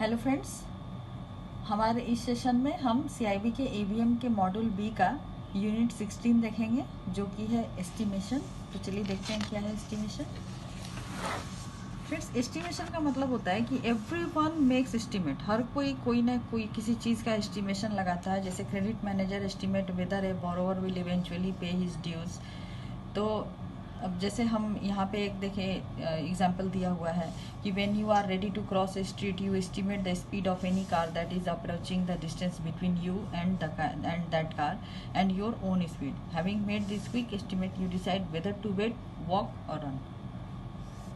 Hello friends, हमारे इस session में हम CIB के ABM के मॉड्यूल बी का यूनिट 16 देखेंगे, जो कि है एस्टिमेशन। तो चलिए देखते हैं क्या है एस्टिमेशन। फ्रेंड्स, एस्टिमेशन का मतलब होता है कि एवरीवन मेक्स एस्टिमेट। हर कोई ना कोई किसी चीज़ का एस्टिमेशन लगाता है। जैसे credit manager estimate whether a borrower will eventually pay his dues. तो अब जैसे हम यहाँ पे एक देखें एग्जाम्पल दिया हुआ है कि when you are ready to cross a street you estimate the speed of any car that is approaching the distance between you and that car and your own speed. Having made this quick estimate you decide whether to wait, walk और run.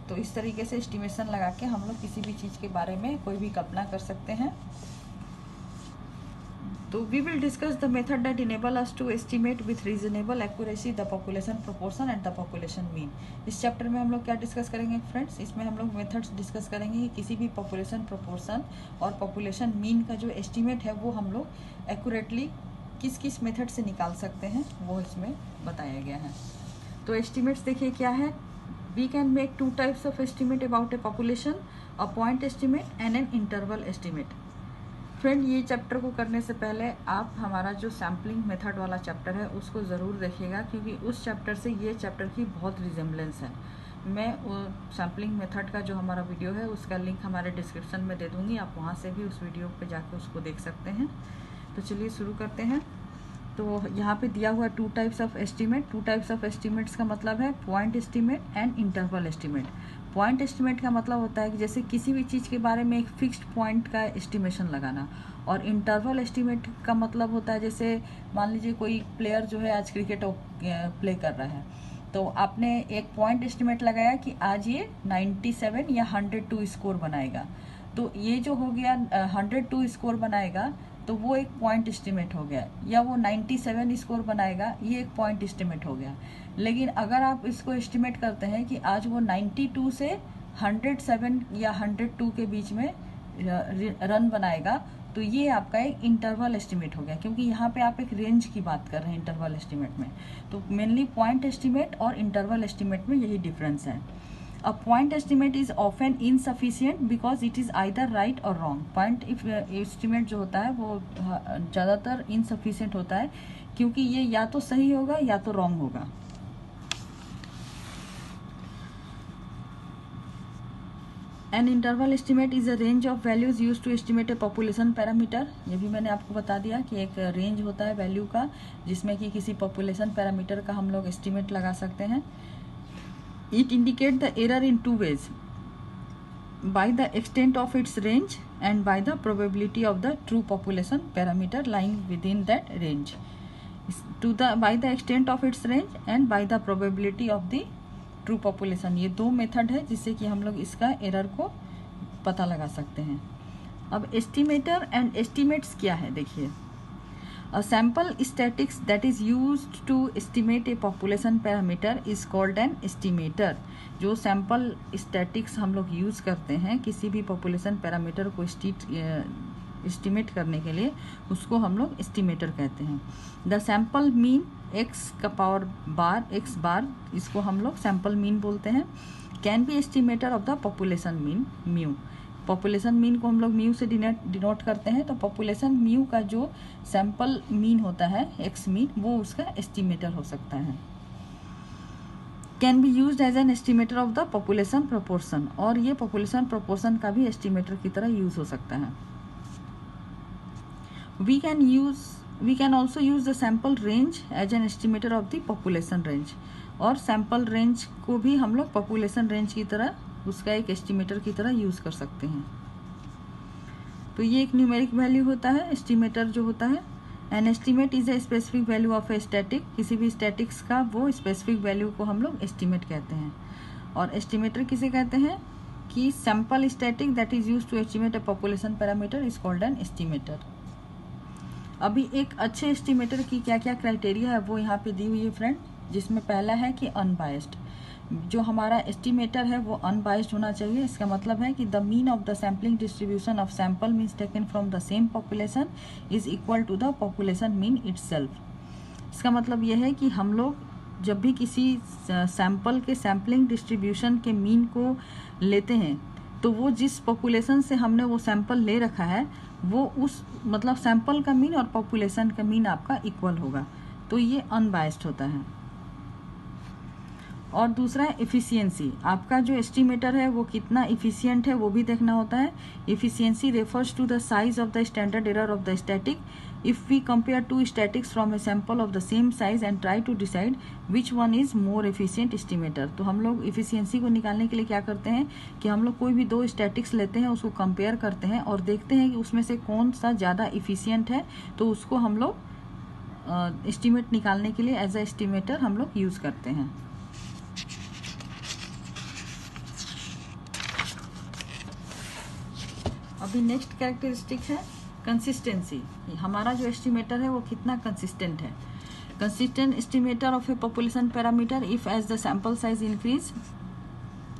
तो इस तरीके से estimation लगा के हम लोग किसी भी चीज़ के बारे में कोई भी कल्पना कर सकते हैं। तो we will discuss the method that enable us to estimate with reasonable accuracy the population proportion and the population mean. इस चैप्टर में हम लोग क्या डिस्कस करेंगे फ्रेंड्स? इसमें हम लोग मेथड्स डिस्कस करेंगे कि किसी भी पॉपुलेशन प्रोपोर्शन और पॉपुलेशन मीन का जो एस्टिमेट है वो हम लोग एक्यूरेटली किस किस मेथड से निकाल सकते हैं, वो इसमें बताया गया है। तो एस्टिमेट्स देखिए क्या है। We can make two types of estimate about a population, a point estimate and an interval estimate. Friend, ये चैप्टर को करने से पहले आप हमारा जो सैम्पलिंग मेथड वाला चैप्टर है उसको ज़रूर देखिएगा, क्योंकि उस चैप्टर से ये चैप्टर की बहुत रिजेम्बलेंस है। मैं वो सैम्पलिंग मेथड का जो हमारा वीडियो है उसका लिंक हमारे डिस्क्रिप्शन में दे दूँगी, आप वहाँ से भी उस वीडियो पे जाके उसको देख सकते हैं। तो चलिए शुरू करते हैं। तो यहाँ पे दिया हुआ to types of estimate. To types of estimates का मतलब है point estimate and interval estimate. Point estimate का मतलब होता है कि जैसे किसी भी चीज़ के बारे में एक फिक्स्ड पॉइंट का एस्टिमेशन लगाना। और इंटरवल एस्टिमेट का मतलब होता है जैसे मान लीजिए कोई प्लेयर जो है आज क्रिकेट प्ले कर रहा है, तो आपने एक पॉइंट एस्टिमेट लगाया कि आज ये 97 या 102 स्कोर बनाएगा। तो ये जो हो गया 102 स्कोर बनाएगा, तो वो एक पॉइंट एस्टिमेट हो गया। या वो 97 स्कोर बनाएगा, ये एक पॉइंट एस्टिमेट हो गया। लेकिन अगर आप इसको एस्टिमेट करते हैं कि आज वो 92 से 107 या 102 के बीच में रन बनाएगा, तो ये आपका एक इंटरवल एस्टिमेट हो गया, क्योंकि यहाँ पे आप एक रेंज की बात कर रहे हैं इंटरवल एस्टिमेट में। तो मेनली पॉइंट एस्टिमेट और इंटरवल एस्टिमेट में यही डिफरेंस है। A point estimate is often insufficient because it is either right or wrong. Point estimate जो होता है वो ज़्यादातर insufficient होता है, क्योंकि ये या तो सही होगा या तो wrong होगा। An interval estimate is a range of values used to estimate a population parameter. ये भी मैंने आपको बता दिया कि एक रेंज होता है वैल्यू का, जिसमें कि किसी पॉपुलेशन पैरामीटर का हम लोग एस्टिमेट लगा सकते हैं। It indicates the error in two ways: by the extent of its range and by the probability of the true population parameter lying within that range. By the extent of its range and by the probability of the true population, ये दो method है जिससे कि हम लोग इसका error को पता लगा सकते हैं। अब एस्टिमेटर एंड एस्टिमेट्स क्या है देखिए। A sample statistics that is used to estimate a population parameter is called an estimator. जो सैम्पल स्टैटिक्स हम लोग यूज़ करते हैं किसी भी पॉपुलेशन पैरामीटर को एस्टिमेट करने के लिए, उसको हम लोग एस्टिमेटर कहते हैं। द सैम्पल मीन x का पावर बार x बार, इसको हम लोग सैम्पल मीन बोलते हैं। Can be estimator of the population mean mu. Population mean को हम लोग म्यू से डिनोट करते हैं, तो पॉपुलेशन म्यू का जो सैम्पल मीन होता है एक्स मीन, वो उसका एस्टिमेटर हो सकता है। Can be used as an estimator of the population proportion, और ये पॉपुलेशन प्रोपोर्शन का भी एस्टिमेटर की तरह यूज हो सकता है। We can also use the sample range as an estimator of the population range, और सैम्पल रेंज को भी हम लोग पॉपुलेशन रेंज की तरह उसका एक एस्टिमेटर की तरह यूज़ कर सकते हैं। तो ये एक न्यूमेरिक वैल्यू होता है एस्टिमेटर जो होता है। An estimate is a specific value of a static. किसी भी स्टैटिक्स का वो स्पेसिफिक वैल्यू को हम लोग एस्टिमेट कहते हैं। और एस्टिमेटर किसे कहते हैं कि sample static that is use to estimate a population parameter is called an estimator. अभी एक अच्छे एस्टिमेटर की क्या क्या क्राइटेरिया है वो यहाँ पे दी हुई है फ्रेंड, जिसमें पहला है कि अनबायस्ड। जो हमारा एस्टिमेटर है वो अनबायस्ड होना चाहिए। इसका मतलब है कि the mean of the sampling distribution of sample means taken from the same population is equal to the population mean itself. इसका मतलब यह है कि हम लोग जब भी किसी सैम्पल के सैम्पलिंग डिस्ट्रीब्यूशन के मीन को लेते हैं, तो वो जिस पॉपुलेशन से हमने वो सैंपल ले रखा है वो उस मतलब सैंपल का मीन और पॉपुलेशन का मीन आपका इक्वल होगा, तो ये अनबायस्ड होता है। और दूसरा है इफ़िशियंसी, आपका जो एस्टिमेटर है वो कितना इफ़िशियंट है वो भी देखना होता है। Efficiency refers to the size of the standard error of the static if we compare to statics from a sample of the same size and try to decide which one is more efficient estimator. तो हम लोग efficiency को निकालने के लिए क्या करते हैं कि हम लोग कोई भी दो स्टैटिक्स लेते हैं, उसको कंपेयर करते हैं और देखते हैं कि उसमें से कौन सा ज़्यादा इफ़िशियंट है, तो उसको हम लोग एस्टिमेट निकालने के लिए एज अ एस्टिमेटर हम लोग यूज़ करते हैं। अभी नेक्स्ट कैरेक्टरिस्टिक है कंसिस्टेंसी, हमारा जो एस्टिमेटर है वो कितना कंसिस्टेंट है। Consistent estimator of a population parameter if as the sample size increase,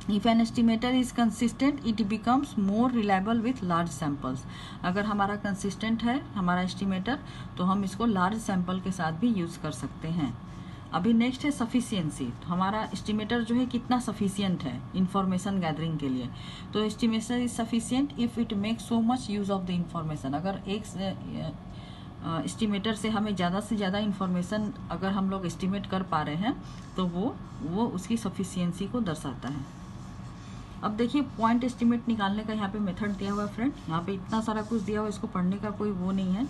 if an estimator is consistent it becomes more reliable with large samples. अगर हमारा कंसिस्टेंट है हमारा एस्टिमेटर तो हम इसको लार्ज सैंपल के साथ भी यूज कर सकते हैं। अभी नेक्स्ट है सफिशियंसी, तो हमारा एस्टिमेटर जो है कितना सफिशियंट है इंफॉर्मेशन गैदरिंग के लिए। तो estimation is sufficient if it make so much use of the information. अगर एक एस्टिमेटर से हमें ज़्यादा से ज़्यादा इंफॉर्मेशन अगर हम लोग एस्टिमेट कर पा रहे हैं तो वो उसकी सफिशियंसी को दर्शाता है। अब देखिए पॉइंट एस्टिमेट निकालने का यहाँ पे मेथड दिया हुआ है फ्रेंड, यहाँ पे इतना सारा कुछ दिया हुआ है, इसको पढ़ने का कोई वो नहीं है।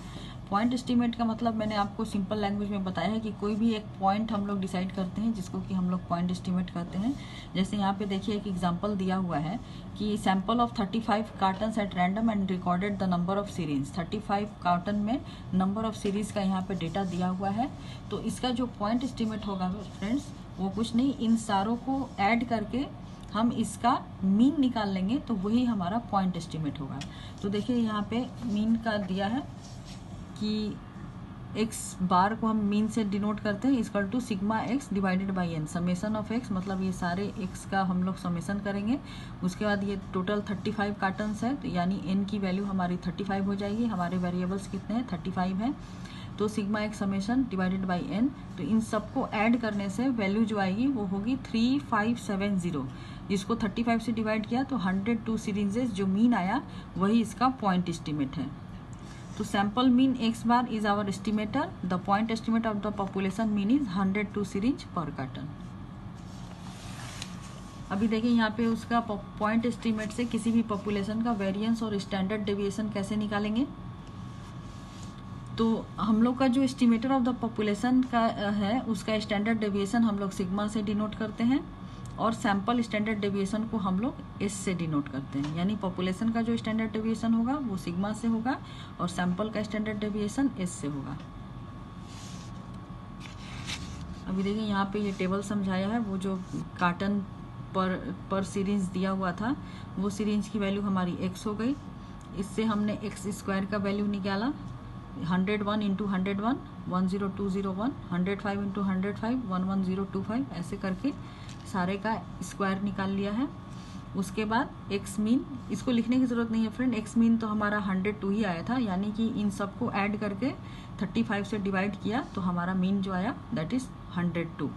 पॉइंट एस्टिमेट का मतलब मैंने आपको सिंपल लैंग्वेज में बताया है कि कोई भी एक पॉइंट हम लोग डिसाइड करते हैं जिसको कि हम लोग पॉइंट एस्टिमेट कहते हैं। जैसे यहाँ पे देखिए एक एग्जांपल दिया हुआ है कि sample of 35 cottons at random and recorded the number of series. 35 carton में नंबर ऑफ सीरीज का यहाँ पे डेटा दिया हुआ है। तो इसका जो पॉइंट एस्टिमेट होगा फ्रेंड्स वो कुछ नहीं, इन सारों को ऐड करके हम इसका मीन निकाल लेंगे तो वही हमारा पॉइंट एस्टिमेट होगा। तो देखिए यहाँ पे मीन का दिया है कि x बार को हम मीन से डिनोट करते हैं equal to sigma x divided by n, summation of x, मतलब ये सारे x का हम लोग समेसन करेंगे। उसके बाद ये टोटल 35 कार्टन्स है तो यानी n की वैल्यू हमारी 35 हो जाएगी। हमारे वेरिएबल्स कितने हैं 35 हैं, तो sigma x summation divided by n, तो इन सबको ऐड करने से वैल्यू जो आएगी वो होगी 3570। जिसको 35 से डिवाइड किया तो 102 सीरीजेस जो मीन आया वही इसका पॉइंट एस्टिमेट है। तो sample mean x bar is our estimator, the point estimate of the population mean is 102 series पर कार्टन। अभी देखिए यहाँ पे उसका पॉइंट एस्टिमेट से किसी भी पॉपुलेशन का वेरिएंस और स्टैंडर्ड डेविएशन कैसे निकालेंगे। तो हम लोग का जो एस्टिमेटर ऑफ द पॉपुलेशन का है उसका स्टैंडर्ड डेविएशन हम लोग सिग्मा से डिनोट करते हैं और सैंपल स्टैंडर्ड डेविएशन को हम लोग एस से डिनोट करते हैं। यानी पॉपुलेशन का जो स्टैंडर्ड डेविएशन होगा वो सिग्मा से होगा और सैंपल का स्टैंडर्ड डेविएशन एस से होगा। अभी देखिए यहाँ पे ये टेबल समझाया है, वो जो कार्टन पर सीरीज दिया हुआ था वो सीरीज की वैल्यू हमारी x हो गई। इससे हमने x स्क्वायर का वैल्यू निकाला 101 इंटू 101 10201, 105 इंटू 105 11025, ऐसे करके सारे का स्क्वायर निकाल लिया है। उसके बाद एक्स मीन, इसको लिखने की ज़रूरत नहीं है फ्रेंड, एक्स मीन तो हमारा 102 ही आया था, यानी कि इन सबको ऐड करके 35 से डिवाइड किया तो हमारा मीन जो आया दैट इज़ 102।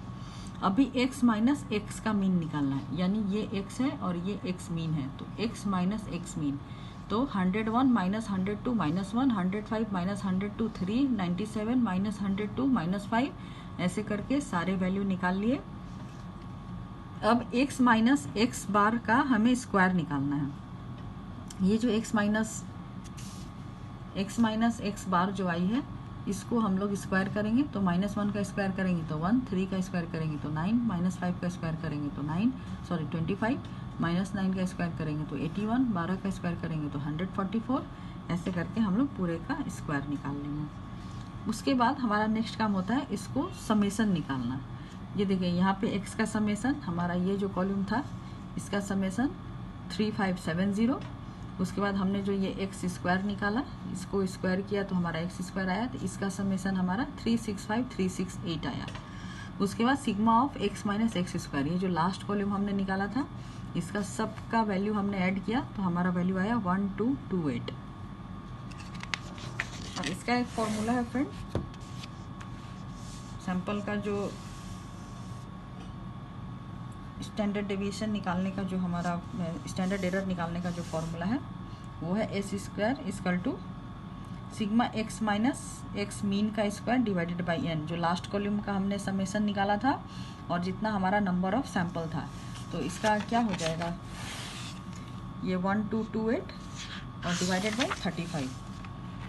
अभी x माइनस एक्स का मीन निकालना है, यानी ये x है और ये x मीन है, तो x माइनस एक्स मीन, तो 101 minus 102 minus 1, 105 minus 102 3, 97 minus 102 minus 5, ऐसे करके सारे वैल्यू निकाल लिए। अब x माइनस एक्स बार का हमें स्क्वायर निकालना है। ये जो x माइनस एक्स बार जो आई है इसको हम लोग स्क्वायर करेंगे तो -1 का स्क्वायर करेंगे तो 1, 3 का स्क्वायर करेंगे तो 9, -5 का स्क्वायर करेंगे तो 25, -9 का स्क्वायर करेंगे तो 81, 12 का स्क्वायर करेंगे तो 144, ऐसे करके हम लोग पूरे का स्क्वायर निकाल लेंगे। उसके बाद हमारा नेक्स्ट काम होता है इसको समेसन निकालना। ये देखिए यहाँ पे x का समेसन, हमारा ये जो कॉलम था इसका समेसन 3570। उसके बाद हमने जो ये x स्क्वायर निकाला, इसको स्क्वायर किया तो हमारा x स्क्वायर आया, तो इसका समेसन हमारा 365368 आया। उसके बाद sigma of x minus x square, ये जो लास्ट कॉलम हमने निकाला था इसका सब का वैल्यू हमने ऐड किया तो हमारा वैल्यू आया 1228। और इसका एक फॉर्मूला है फ्रेंड, सैंपल का जो स्टैंडर्ड डेविएशन निकालने का जो हमारा स्टैंडर्ड एरर निकालने का जो फॉर्मूला है वो है s square equal to sigma x minus x mean का स्क्वायर डिवाइडेड बाई एन, जो लास्ट कॉलम का हमने समेशन निकाला था और जितना हमारा नंबर ऑफ सैंपल था। तो इसका क्या हो जाएगा, ये 1228 और डिवाइडेड बाई 35,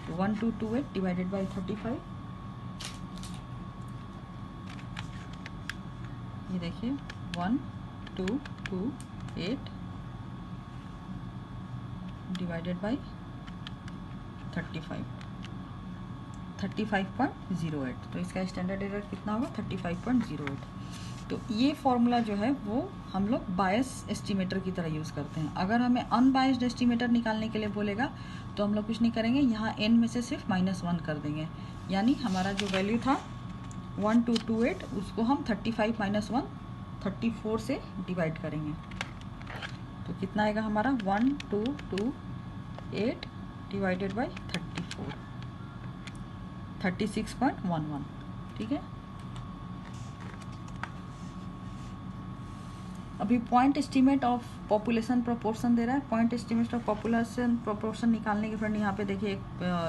तो 1228 डिवाइडेड बाई 35, ये देखिए 1228 डिवाइडेड बाई 35.08, तो इसका स्टैंडर्ड एरर कितना होगा 35.08। तो ये फॉर्मूला जो है वो हम लोग बायस एस्टिमेटर की तरह यूज़ करते हैं। अगर हमें अनबायस्ड एस्टिमेटर निकालने के लिए बोलेगा तो हम लोग कुछ नहीं करेंगे, यहाँ n में से सिर्फ -1 कर देंगे, यानी हमारा जो वैल्यू था 1228 उसको हम 35 - 1 34 से डिवाइड करेंगे, तो कितना आएगा हमारा 1228 डिवाइडेड बाई 34, 36.11, ठीक है। अभी point estimate of population proportion दे रहा है। Point estimate of population proportion निकालने के फ्रेंड यहाँ पे देखिए एक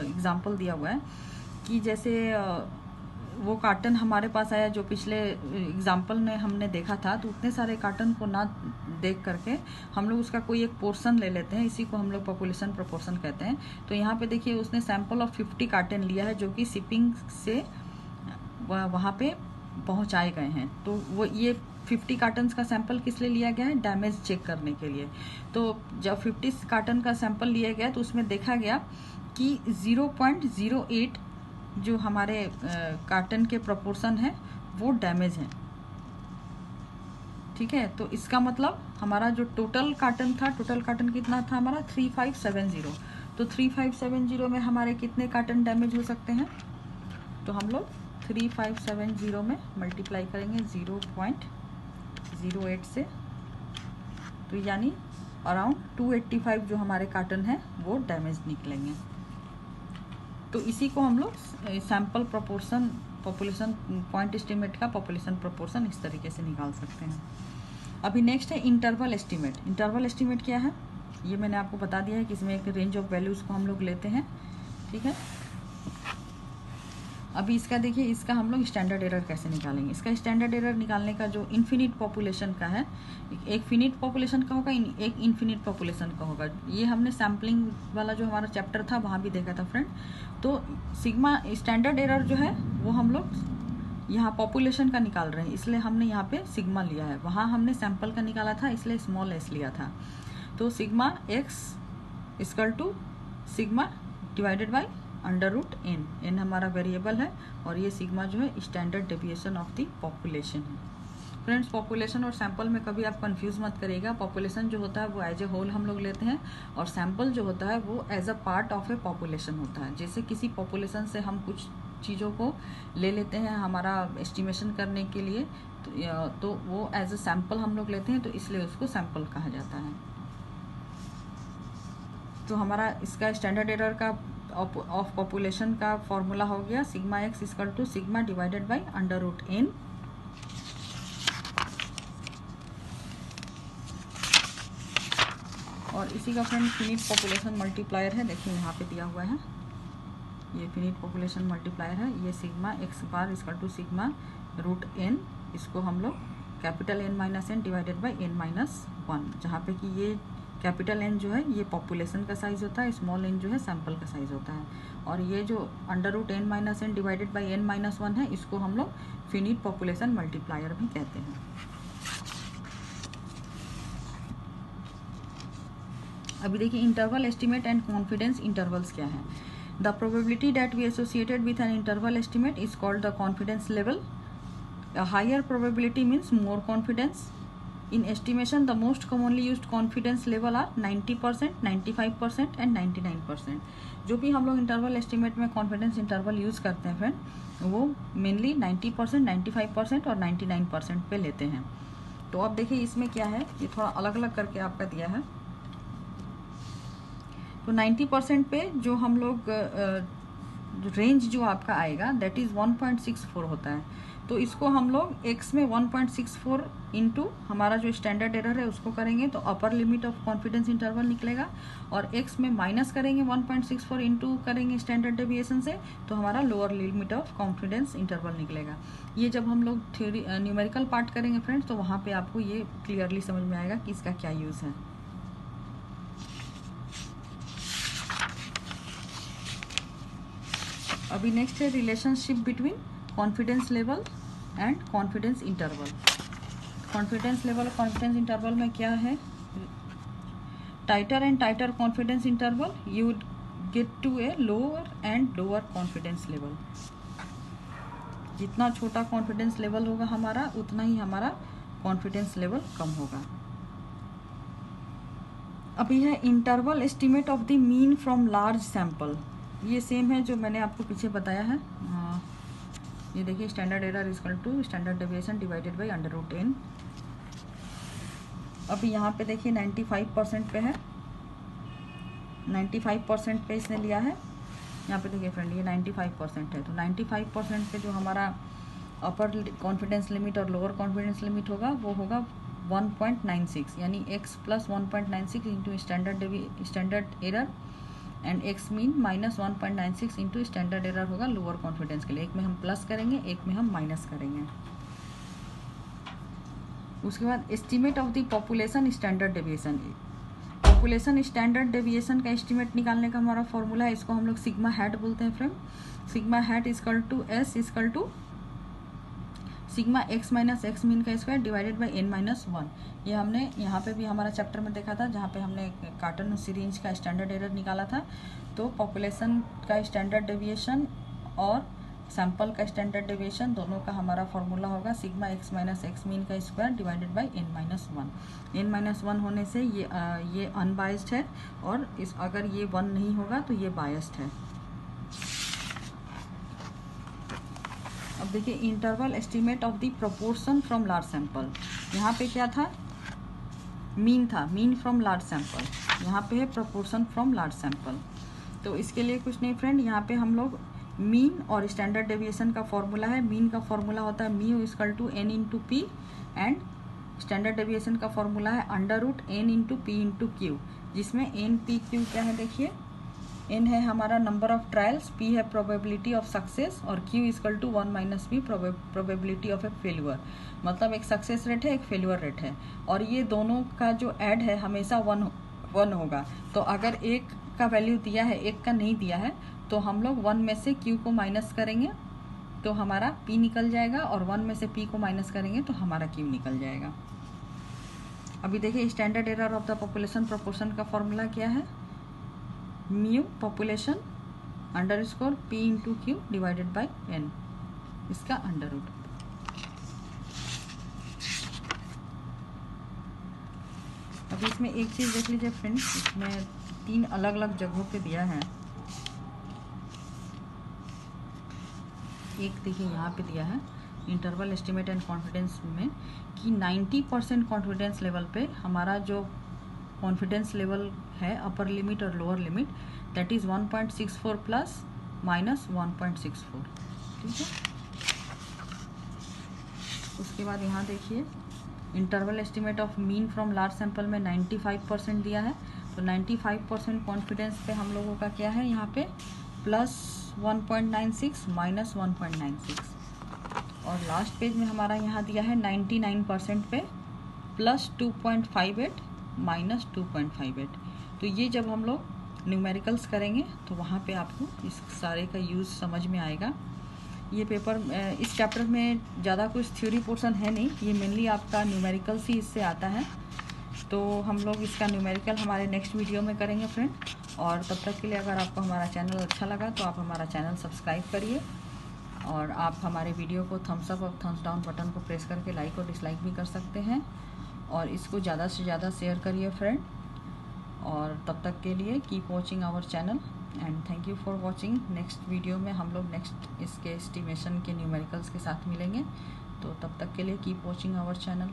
एग्जांपल दिया हुआ है कि जैसे वो कार्टन हमारे पास आया जो पिछले एग्जांपल में हमने देखा था, तो उतने सारे कार्टन को ना देख करके हम लोग उसका कोई एक पोर्शन ले लेते हैं, इसी को हम लोग पॉपुलेशन प्रोपोर्शन कहते हैं। तो यहाँ पे देखिए उसने सैंपल ऑफ 50 कार्टन लिया है जो कि शिपिंग से वहाँ पे पहुँचाए गए हैं। तो वो ये 50 कार्टन्स का सैंपल किस लिए लिया गया है, डैमेज चेक करने के लिए। तो जब 50 कार्टन का सैंपल लिया गया तो उसमें देखा गया कि 0.08 जो हमारे कार्टन के प्रोपोर्शन है वो डैमेज है, ठीक है। तो इसका मतलब हमारा जो टोटल कार्टन था, टोटल कार्टन कितना था हमारा 3570, तो 3570 में हमारे कितने कार्टन डैमेज हो सकते हैं, तो हम लोग 3570 में मल्टीप्लाई करेंगे 0.08 से, तो यानी अराउंड 285 जो हमारे कार्टन है वो डैमेज निकलेंगे। तो इसी को हम लोग sample proportion population point estimate का पॉपुलेशन प्रोपोर्शन इस तरीके से निकाल सकते हैं। अभी नेक्स्ट है इंटरवल एस्टीमेट। इंटरवल एस्टीमेट क्या है, ये मैंने आपको बता दिया है कि इसमें एक रेंज ऑफ वैल्यूज़ को हम लोग लेते हैं, ठीक है। अभी इसका देखिए, इसका हम लोग स्टैंडर्ड एरर कैसे निकालेंगे। इसका स्टैंडर्ड एरर निकालने का जो इन्फिनिट पॉपुलेशन का है, एक फिनिट पॉपुलेशन का होगा, एक इन्फिनिट पॉपुलेशन का होगा। ये हमने सैम्पलिंग वाला जो हमारा चैप्टर था वहाँ भी देखा था फ्रेंड। तो सिग्मा स्टैंडर्ड एरर जो है वो हम लोग यहाँ पॉपुलेशन का निकाल रहे हैं, इसलिए हमने यहाँ पे सिग्मा लिया है। वहाँ हमने सैंपल का निकाला था इसलिए स्मॉल एस लिया था। तो sigma x equal to sigma divided by √n, n हमारा वेरिएबल है और ये सिग्मा जो है standard deviation of the population है। फ्रेंड्स, पॉपुलेशन और सैंपल में कभी आप कंफ्यूज मत करिएगा। पॉपुलेशन जो होता है वो एज ए होल हम लोग लेते हैं और सैंपल जो होता है वो as a part of a population होता है। जैसे किसी पॉपुलेशन से हम कुछ चीज़ों को ले लेते हैं हमारा एस्टिमेशन करने के लिए, तो वो एज अ सैंपल हम लोग लेते हैं, तो इसलिए उसको सैंपल कहा जाता है। तो हमारा इसका स्टैंडर्ड एरर का ऑफ पॉपुलेशन का फॉर्मूला हो गया sigma x equal to sigma divided by √n, और इसी का फ्रेंड फिनिट पॉपुलेशन मल्टीप्लायर है। देखिए यहाँ पे दिया हुआ है, ये फिनिट पॉपुलेशन मल्टीप्लायर है। ये sigma x bar equal to sigma √n, इसको हम लोग capital N - n divided by n - 1, जहाँ पे कि ये कैपिटल N जो है ये पॉपुलेशन का साइज़ होता है, स्मॉल n जो है सैंपल का साइज़ होता है, और ये जो √n - n divided by n - 1 है इसको हम लोग फिनिट पॉपुलेशन मल्टीप्लायर भी कहते हैं। अभी देखिए interval estimate and confidence intervals क्या है। The probability that we associated with an interval estimate is called the confidence level. A higher probability means more confidence. In estimation, the most commonly used confidence level are 90%, 95% and 99%. जो भी हम लोग interval estimate में confidence interval use करते हैं friend, वो mainly 90%, 95% और 99% पे लेते हैं। तो अब देखिए इसमें क्या है, ये थोड़ा अलग अलग करके आपका दिया है। तो 90% पे जो हम लोग रेंज जो आपका आएगा दैट इज़ 1.64 होता है। तो इसको हम लोग x में 1.64 इंटू हमारा जो स्टैंडर्ड एरर है उसको करेंगे तो upper limit of confidence interval निकलेगा, और x में माइनस करेंगे 1.64 इंटू करेंगे स्टैंडर्ड डेविएशन से तो हमारा lower limit of confidence interval निकलेगा। ये जब हम लोग थ्योरी न्यूमेरिकल पार्ट करेंगे फ्रेंड्स तो वहाँ पे आपको ये क्लियरली समझ में आएगा कि इसका क्या यूज़ है। अभी नेक्स्ट है relationship between confidence level and confidence interval. Confidence level और कॉन्फिडेंस इंटरवल में क्या है, tighter and tighter confidence interval you get to a lower and lower confidence level. जितना छोटा कॉन्फिडेंस लेवल होगा हमारा उतना ही हमारा कॉन्फिडेंस लेवल कम होगा। अभी है interval estimate of the mean from large sample. ये सेम है जो मैंने आपको पीछे बताया है। ये देखिए standard error equal to standard deviation divided by √n। अभी यहाँ पे देखिए 95% पे है, 95% पे इसने लिया है। यहाँ पे देखिए फ्रेंड ये 95% है, तो 95% पे जो हमारा अपर कॉन्फिडेंस लिमिट और लोअर कॉन्फिडेंस लिमिट होगा वो होगा 1.96, यानी x plus 1.96 into standard error and x mean minus 1.96 into standard error होगा लोअर कॉन्फिडेंस के लिए। एक में हम प्लस करेंगे, एक में हम माइनस करेंगे। उसके बाद estimate of the population standard deviation. Population standard deviation का एस्टिमेट निकालने का हमारा फॉर्मूला है, इसको हम लोग सिग्मा हैट बोलते हैं friend. Sigma hat equal to s equal to sigma x minus x mean का स्क्वायर डिवाइडेड बाई n-1। ये हमने यहाँ पे भी हमारा चैप्टर में देखा था जहाँ पे हमने कार्टन सिरिंज का स्टैंडर्ड एरर निकाला था। तो पॉपुलेशन का स्टैंडर्ड डेविएशन और सैंपल का स्टैंडर्ड डेविएशन दोनों का हमारा फॉर्मूला होगा sigma x minus x mean का square divided by n-1। n-1 होने से ये अनबायस्ड है, और अगर ये 1 नहीं होगा तो ये बायस्ड है। अब देखिए interval estimate of the proportion from large sample. यहाँ पे क्या था, मीन था, मीन फ्रॉम लार्ज सैंपल। यहाँ पे है प्रोपोर्शन फ्रॉम लार्ज सैंपल। तो इसके लिए कुछ नहीं फ्रेंड, यहाँ पे हम लोग मीन और स्टैंडर्ड डेविएशन का फॉर्मूला है। मीन का फॉर्मूला होता है mu equal to n into p, and standard deviation का फॉर्मूला है √n into p into q, जिसमें n p q क्या है देखिए। n है हमारा नंबर ऑफ ट्रायल्स, p है प्रोबेबिलिटी ऑफ सक्सेस, और q equal to 1 minus p probability of a failure. मतलब एक सक्सेस रेट है, एक फेल्यूर रेट है, और ये दोनों का जो ऐड है हमेशा 1 होगा। तो अगर एक का वैल्यू दिया है, एक का नहीं दिया है, तो हम लोग 1 में से q को माइनस करेंगे तो हमारा p निकल जाएगा, और 1 में से p को माइनस करेंगे तो हमारा q निकल जाएगा। अभी देखिए standard error of the population proportion का फॉर्मूला क्या है, mu population _ p into Q divided by n, इसका अंडर रूट। अभी इसमें एक चीज़ देख लीजिए फ्रेंड्स, इसमें 3 अलग अलग जगहों पे दिया है। एक देखिए यहाँ पे दिया है इंटरवल एस्टिमेट एंड कॉन्फिडेंस में कि 90% कॉन्फिडेंस लेवल पे हमारा जो कॉन्फिडेंस लेवल है अपर लिमिट और lower limit, that is 1.64 plus minus 1.64, ठीक है। उसके बाद यहाँ देखिए interval estimate of mean from large sample में 95% दिया है। तो 95% कॉन्फिडेंस पे हम लोगों का क्या है यहाँ पे प्लस 1.96 माइनस 1.96, और लास्ट पेज में हमारा यहाँ दिया है 99% पे प्लस 2.58 माइनस 2.58। तो ये जब हम लोग न्यूमेरिकल्स करेंगे तो वहाँ पे आपको इस सारे का यूज़ समझ में आएगा। ये पेपर इस चैप्टर में ज़्यादा कुछ थ्योरी पोर्शन है नहीं, ये मेनली आपका न्यूमेरिकल्स ही इससे आता है। तो हम लोग इसका न्यूमेरिकल हमारे नेक्स्ट वीडियो में करेंगे फ्रेंड। और तब तक के लिए अगर आपको हमारा चैनल अच्छा लगा तो आप हमारा चैनल सब्सक्राइब करिए, और आप हमारे वीडियो को थम्स अप और थम्स डाउन बटन को प्रेस करके लाइक और डिसलाइक भी कर सकते हैं, और इसको ज़्यादा से ज़्यादा शेयर करिए फ्रेंड। और तब तक के लिए keep watching our channel and thank you for watching. Next video में हम लोग नेक्स्ट इसके एस्टिमेशन के न्यूमेरिकल्स के साथ मिलेंगे। तो तब तक के लिए कीप वॉचिंग आवर चैनल।